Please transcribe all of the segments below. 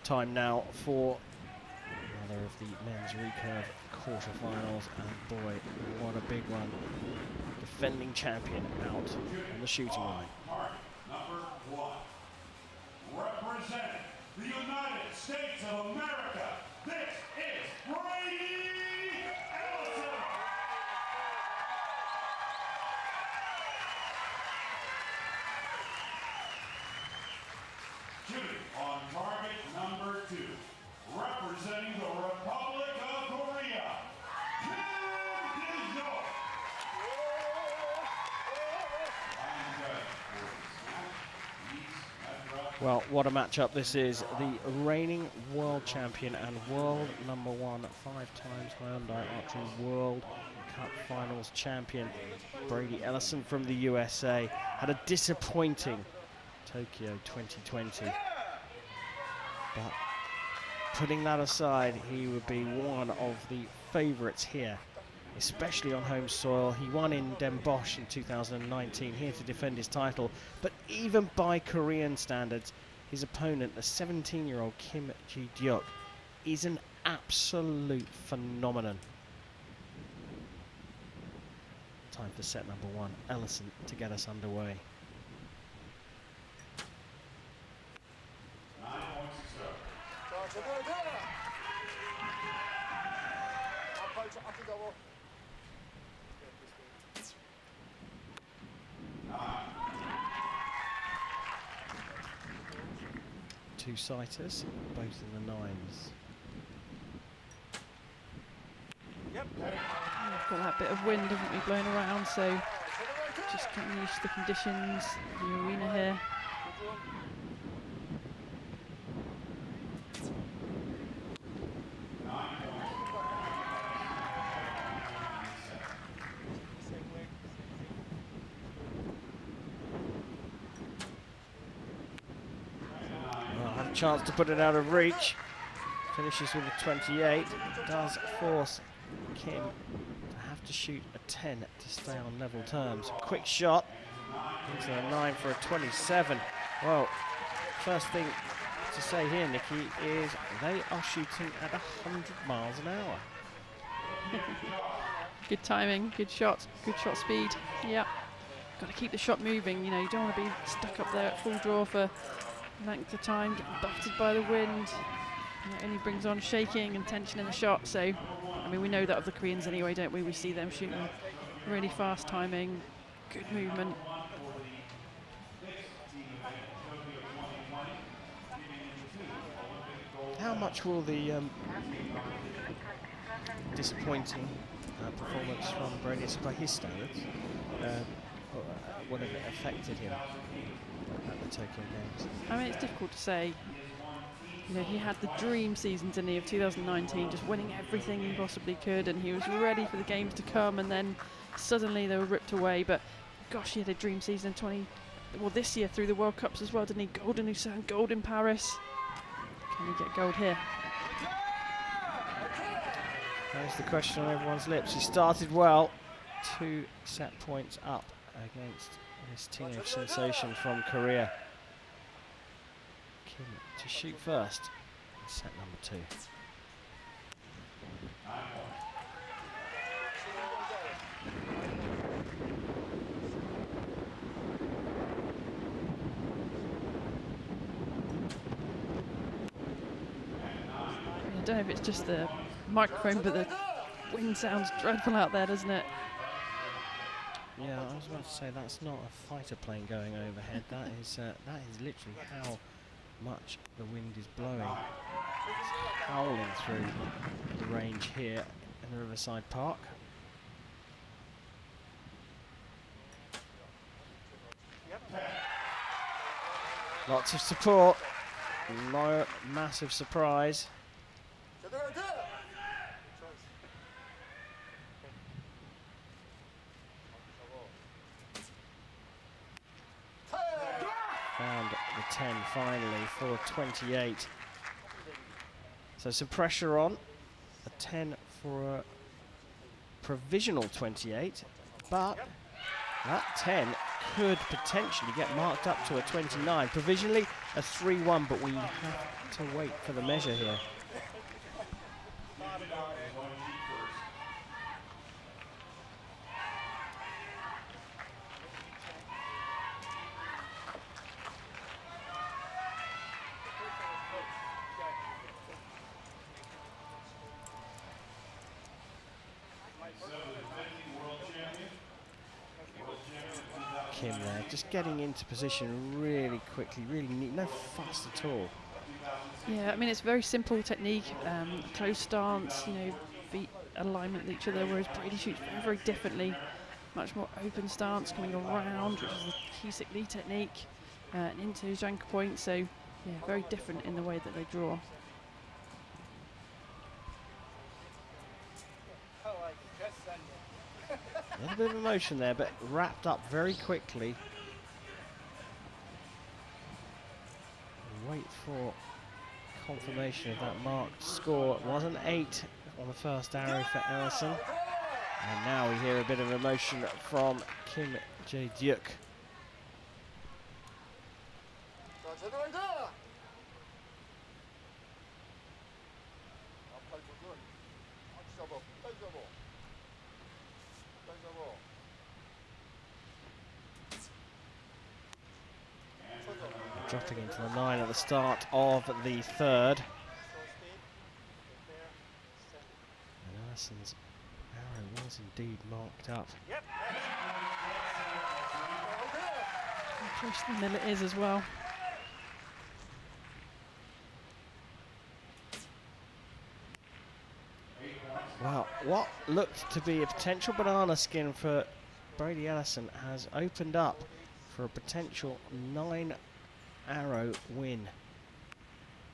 Time now for another of the men's recurve quarterfinals, and boy, what a big one. Defending champion out on the shooting line. Number 1, representing the United States of America, this is Brady Ellison. Shooting on target number 2, representing the Republic of Korea, Kim Je Deok. Well, what a matchup this is. The reigning world champion and world number 1, 5 times Hyundai Archery World Cup Finals champion, Brady Ellison from the USA, had a disappointing Tokyo 2020. But putting that aside, he would be one of the favourites here, especially on home soil. He won in Den Bosch in 2019, here to defend his title. But even by Korean standards, his opponent, the 17-year-old Kim Je Deok, is an absolute phenomenon. Time for set number 1, Ellison, to get us underway. Two-sighters, both in the 9s. We've got that bit of wind, haven't we, blowing around, so just getting used to the conditions, the arena here. Chance to put it out of reach. Finishes with a 28. Does force Kim to have to shoot a 10 to stay on level terms. Quick shot into a 9 for a 27. Well, first thing to say here, Nikki, is they are shooting at 100 miles an hour. Good timing, good shot speed. Yeah, got to keep the shot moving. You know, you don't want to be stuck up there at full draw for length of time, getting buffeted by the wind. And it only brings on shaking and tension in the shot. So, I mean, we know that of the Koreans anyway, don't we? We see them shooting really fast timing, good movement. How much will the disappointing performance from Brady, by his standards, would have affected him at the Tokyo Games? I mean, it's difficult to say. You know, he had the dream season, didn't he, of 2019, just winning everything he possibly could, and he was ready for the games to come, and then suddenly they were ripped away. But gosh, he had a dream season this year through the World Cups as well, didn't he? Gold in Busan, gold in Paris. Can he get gold here? That's the question on everyone's lips. He started well, 2 set points up against this teenage sensation from Korea. Kim to shoot first in set number 2. I don't know if it's just the microphone, but the wind sounds dreadful out there, doesn't it? Yeah, I was about to say that's not a fighter plane going overhead. That is literally how much the wind is blowing. It's howling through the range here in the Riverside Park. Lots of support. No massive surprise. Found the 10 finally for 28. So some pressure on. A 10 for a provisional 28, but that 10 could potentially get marked up to a 29. Provisionally, a 3-1, but we have to wait for the measure here. Kim there, just getting into position really quickly, really neat, no fuss at all. Yeah, I mean, it's a very simple technique, close stance, you know, feet alignment with each other, whereas Brady shoots very, very differently, much more open stance, coming around, which is the Kisik Lee technique, and into his anchor point, so yeah, very different in the way that they draw. A little bit of emotion there, but wrapped up very quickly. Wait for confirmation of that marked score. It was an 8 on the first arrow for Ellison. And now we hear a bit of emotion from Kim Je Deok. Dropping into the 9 at the start of the third. And Ellison's arrow was indeed marked up. Close to the middle it is as well. Well, what looked to be a potential banana skin for Brady Ellison has opened up for a potential 9-arrow win.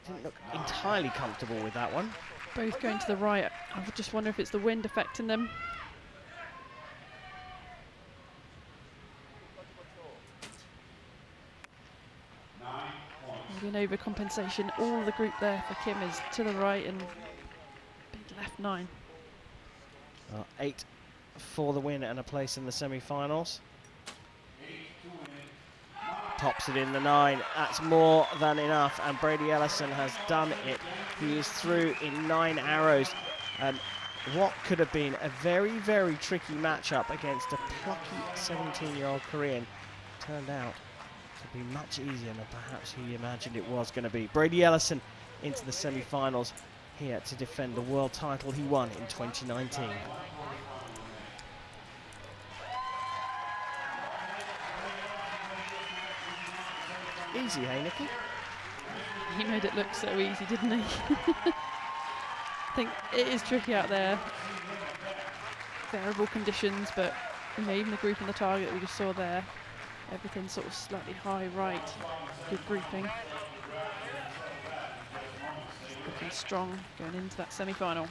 Didn't look entirely comfortable with that one. Both going to the right. I just wonder if it's the wind affecting them. Maybe an overcompensation. All the group there for Kim is to the right and big left 9. 8 for the win and a place in the semi-finals. Pops it in the 9. That's more than enough, and Brady Ellison has done it. He is through in 9 arrows. And what could have been a very, very tricky matchup against a plucky 17-year-old Korean turned out to be much easier than perhaps he imagined it was going to be. Brady Ellison into the semi-finals here to defend the world title he won in 2019. Easy, hey, Nikki? He made it look so easy, didn't he? I think it is tricky out there. Variable conditions, but you know, even the group on the target that we just saw there, everything's sort of slightly high right. Good grouping. Looking strong going into that semi-final.